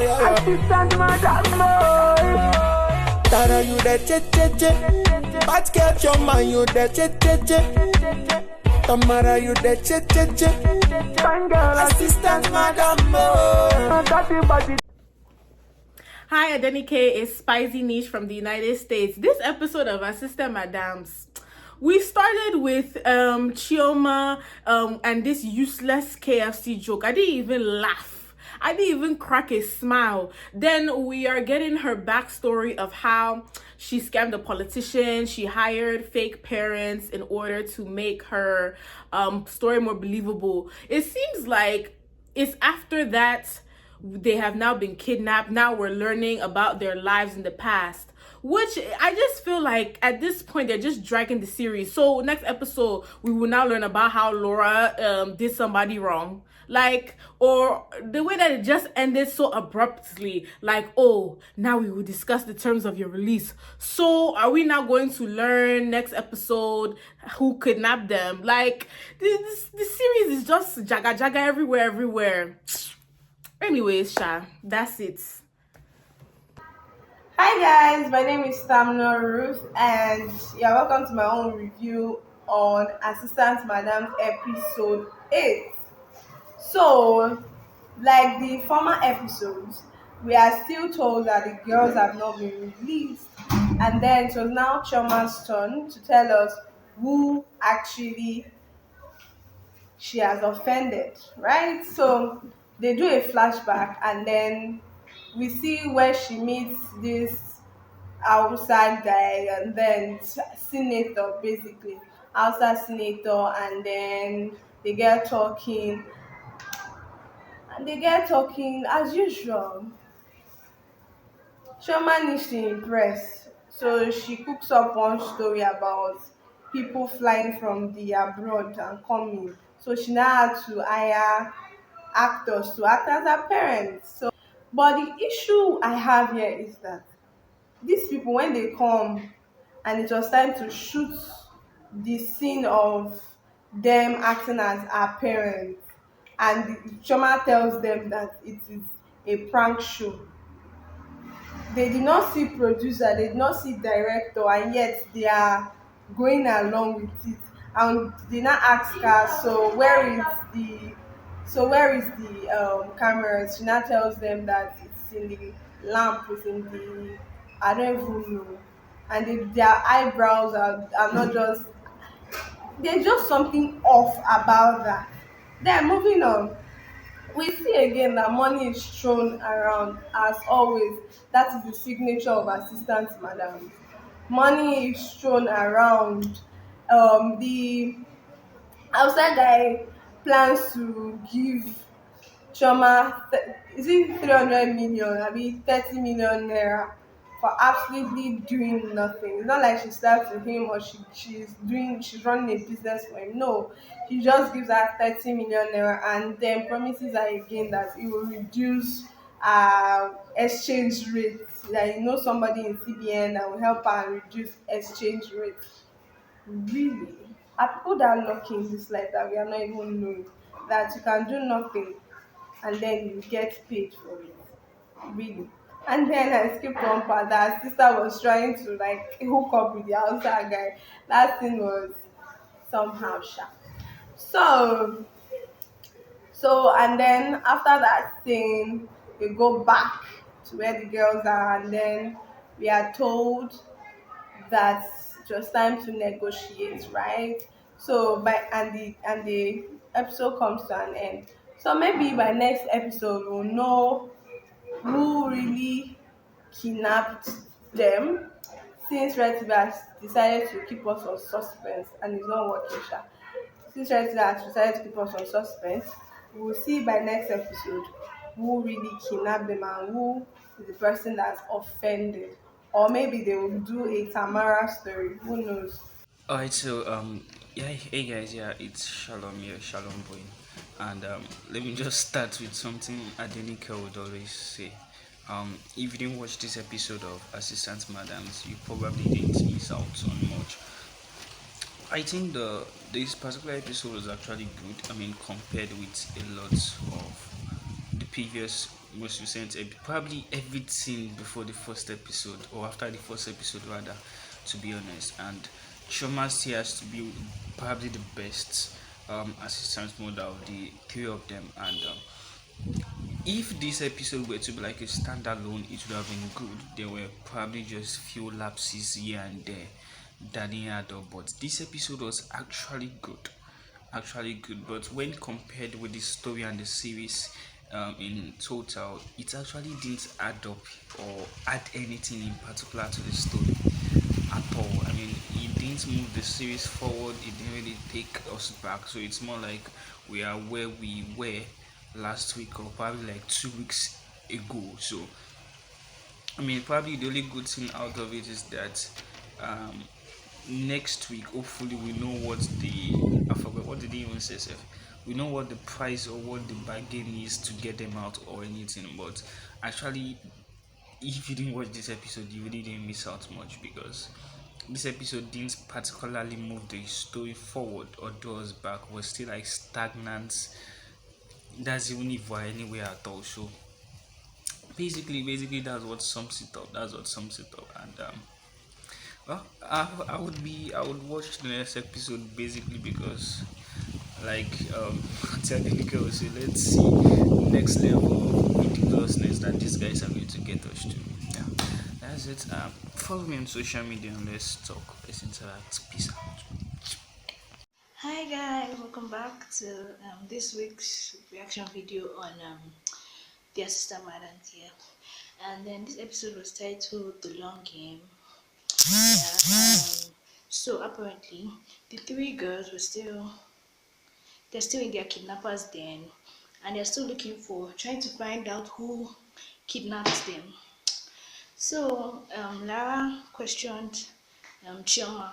Assistant madam, Tara, you the che. But get your man, you the che. Tamara, you the che. Assistant madam, Hi, Adenike is Spicy Niche from the United States. This episode of Assistant Madams, we started with Chioma and this useless KFC joke. I didn't even laugh. I didn't even crack a smile. Then we are getting her backstory of how she scammed a politician. She hired fake parents in order to make her story more believable. It seems like it's after that they have now been kidnapped. Now we're learning about their lives in the past, which I just feel like at this point they're just dragging the series. So next episode we will now learn about how Laura did somebody wrong, like, or the way that it just ended so abruptly, like, oh, now we will discuss the terms of your release. So are we now going to learn next episode who kidnapped them? Like, this series is just jaga jaga everywhere. Anyways, Sha, that's it. Hi guys, my name is Stamina Ruth and you're welcome to my own review on Assistant Madam episode 8. So, like the former episodes, we are still told that the girls have not been released, and then it was now Choma's turn to tell us who actually she has offended, right? So they do a flashback and then we see where she meets this outside guy and then senator, basically outside senator, and then they get talking as usual. Shoma needs to impress, so she cooks up one story about people flying from the abroad and coming. So she now had to hire actors to act as her parents. So, but the issue I have here is that these people, when they come and it was time to shoot the scene of them acting as our parents, and Choma tells them that it is a prank show. They did not see producer, they did not see director, and yet they are going along with it. And they now ask her, where is the camera? She now tells them that it's in the lamp, it's in the, I don't even know. And their eyebrows are not just, there's just something off about that. Then moving on, we see again that money is thrown around as always. That is the signature of assistant madam. Money is thrown around. The outside guy plans to give Choma, is it 300 million? I mean 30 million naira for absolutely doing nothing. It's not like she starts with him or she's running a business for him. No, he just gives her 30 million naira and then promises her again that he will reduce exchange rate. That somebody in CBN that will help her reduce exchange rate. Really? Are people that lucky in this life that we are not even knowing that you can do nothing and then you get paid for it? Really? And then I skipped one part that sister was trying to like hook up with the outside guy. That thing was somehow sharp. So and then after that thing, we go back to where the girls are, and then we are told that it was time to negotiate, right? So the episode comes to an end. So maybe by next episode we'll know who really kidnapped them, since Red TV has decided to keep us on suspense and it's not working. Since Red TV has decided to keep us on suspense, we will see by next episode who really kidnapped them and who is the person that's offended. Or maybe they will do a Tamara story. Who knows? Alright, so yeah, hey guys, yeah, it's Shalom here, Shalom boy, and let me just start with something Adenike would always say. If you didn't watch this episode of Assistant Madams, you probably didn't miss out on much. I think this particular episode was actually good. I mean, compared with a lot of the previous most recent, probably everything before the first episode or after the first episode rather, to be honest. And Chioma still has to be probably the best assistant model of the three of them. And if this episode were to be like a standalone, it would have been good. There were probably just few lapses here and there that didn't add up, but this episode was actually good. Actually good, but when compared with the story and the series in total, it actually didn't add up or add anything in particular to the story at all. I mean, it didn't move the series forward, it didn't really take us back, so it's more like we are where we were last week or probably like 2 weeks ago. So I mean, probably the only good thing out of it is that um, next week, hopefully, we know what the, I forgot what did he even say, sef? We know what the price or what the bargain is to get them out or anything. But actually, if you didn't watch this episode, you really didn't miss out much, because this episode didn't particularly move the story forward or draw us back. Was still like stagnant. That's even if we're anywhere at all. So basically that's what sums it up. And well, I would watch the next episode basically because, like, Adenike will say, let's see next level of ridiculousness that these guys are going to get us to. Yeah, that's it. Follow me on social media and let's talk, let's interact. Peace out. Hi guys, welcome back to this week's reaction video on the assistant madam here. And then this episode was titled The Long Game. Yeah, so apparently the three girls they're still in their kidnappers den, and they're still trying to find out who kidnapped them. So Lara questioned Chioma,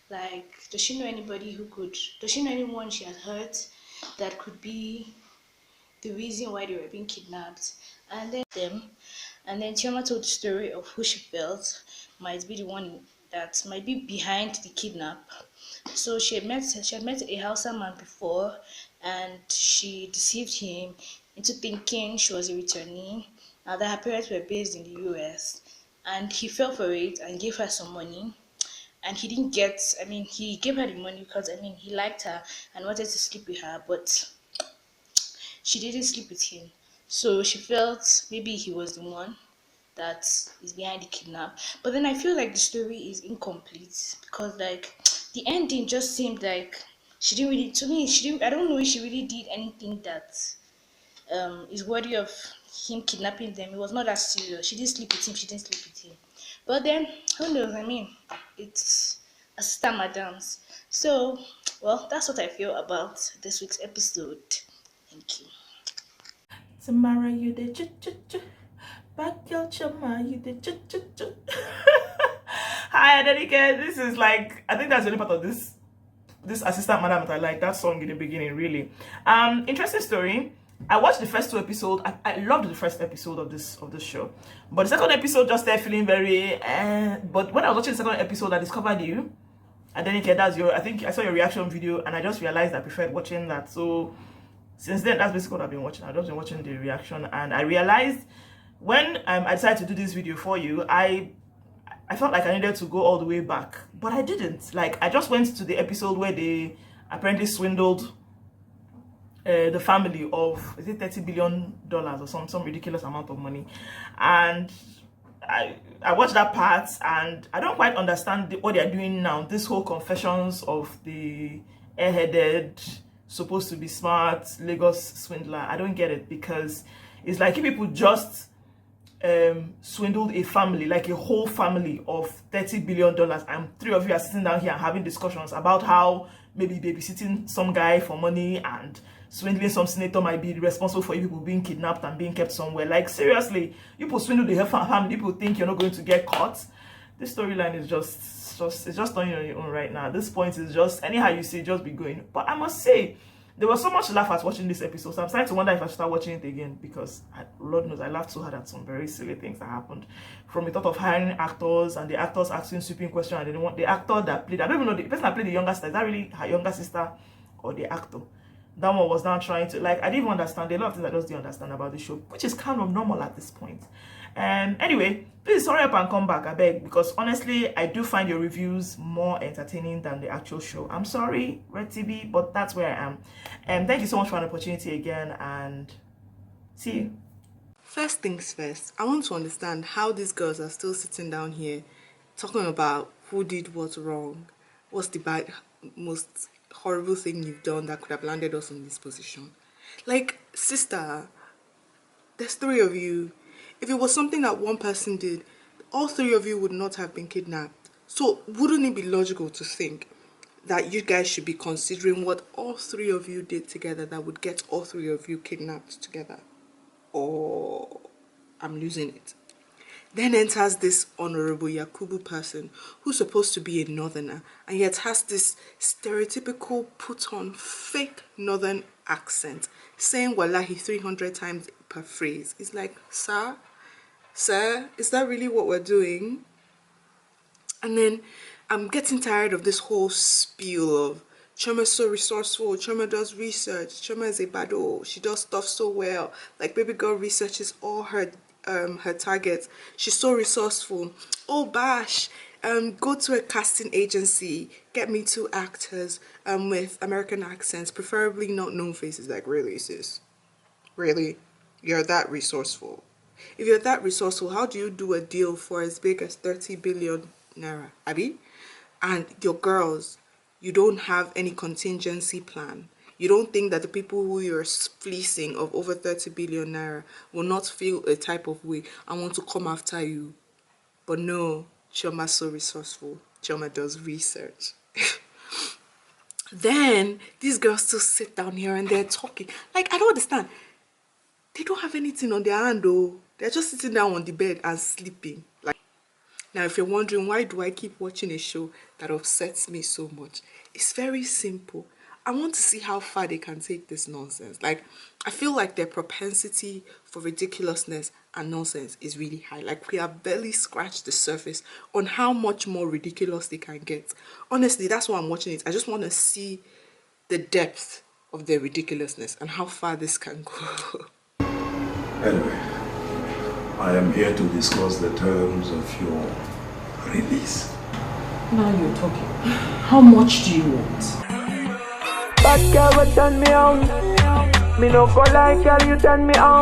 like, does she know anyone she had hurt that could be the reason why they were being kidnapped? And then Chioma told the story of who she felt might be the one that might be behind the kidnap. So she had met a Hausa man before, and she deceived him into thinking she was a returnee, and that her parents were based in the US. And he fell for it and gave her some money. And he didn't get, he gave her the money because, he liked her and wanted to sleep with her, but she didn't sleep with him. So she felt maybe he was the one that is behind the kidnap. But then I feel like the story is incomplete because, like, the ending just seemed like I don't know if she really did anything that is worthy of him kidnapping them. It was not that serious. She didn't sleep with him. But then, who knows? It's assistant madams. So, well, that's what I feel about this week's episode. Thank you. Tamara, you the ch. Back your Choma, you the ch. Hi, Adenike. This is like, I think that's the only part of this assistant madam that I like. That song in the beginning, really. Interesting story. I watched the first two episodes. I loved the first episode of this show, but the second episode just started feeling very. But when I was watching the second episode, I discovered you. Adenike, I think I saw your reaction video, and I just realized I preferred watching that. So since then, that's basically what I've been watching. I've just been watching the reaction, and I realized when I decided to do this video for you, I felt like I needed to go all the way back, but I didn't. Like, I just went to the episode where they apparently swindled the family of, is it $30 billion or some ridiculous amount of money, and I watched that part, and I don't quite understand what they're doing now. This whole confessions of the airheaded, supposed to be smart Lagos swindler. I don't get it, because it's like if people just swindled a family, like a whole family of $30 billion, and three of you are sitting down here and having discussions about how maybe babysitting some guy for money and swindling some senator might be responsible for you people being kidnapped and being kept somewhere. Like, seriously, people swindle the family, people think you're not going to get caught. This storyline is it's just on your own right now. At this point, is just anyhow you say, just be going. But I must say, there was so much to laugh at watching this episode, so I'm starting to wonder if I should start watching it again, because Lord knows I laughed so hard at some very silly things that happened. From the thought of hiring actors and the actors asking sweeping questions, and they didn't want the actor that played, I don't even know, the person that played the younger sister, is that really her younger sister or the actor? that one was now trying to, like, I didn't even understand a lot of things I just didn't understand about the show, which is kind of normal at this point. Anyway, please hurry up and come back, I beg, because honestly, I do find your reviews more entertaining than the actual show. I'm sorry, Red TV, but that's where I am. And thank you so much for an opportunity again, and see you. First things first, I want to understand how these girls are still sitting down here talking about who did what wrong. What's the most horrible thing you've done that could have landed us in this position? Like, sister, there's 3 of you. If it was something that one person did, all 3 of you would not have been kidnapped. So wouldn't it be logical to think that you guys should be considering what all 3 of you did together that would get all 3 of you kidnapped together? Or I'm losing it. Then enters this Honorable Yakubu person who's supposed to be a northerner and yet has this stereotypical put on fake northern accent, saying wallahi 300 times per phrase. It's like, sir, is that really what we're doing? And then I'm getting tired of this whole spiel of Chioma is so resourceful, Chioma does research, Chioma is a bado, she does stuff so well, like baby girl researches all her targets, she's so resourceful. Oh bash, go to a casting agency, get me 2 actors with American accents, preferably not known faces. Like, really, sis? Really? You're that resourceful? If you're that resourceful, how do you do a deal for as big as 30 billion naira, Abby? And your girls, you don't have any contingency plan. You don't think that the people who you're fleecing of over 30 billion naira will not feel a type of way and want to come after you. But no, Chioma's so resourceful. Chioma does research. Then these girls still sit down here and they're talking. Like, I don't understand. They don't have anything on their hand though. They're just sitting down on the bed and sleeping. Like, now if you're wondering why do I keep watching a show that upsets me so much, it's very simple. I want to see how far they can take this nonsense. Like, I feel like their propensity for ridiculousness and nonsense is really high. Like, we have barely scratched the surface on how much more ridiculous they can get. Honestly, that's why I'm watching it. I just want to see the depth of their ridiculousness and how far this can go. Anyway, I am here to discuss the terms of your release. Now you're talking. How much do you want? Bad girl, turn me on. Me no go like girl, you turn me on.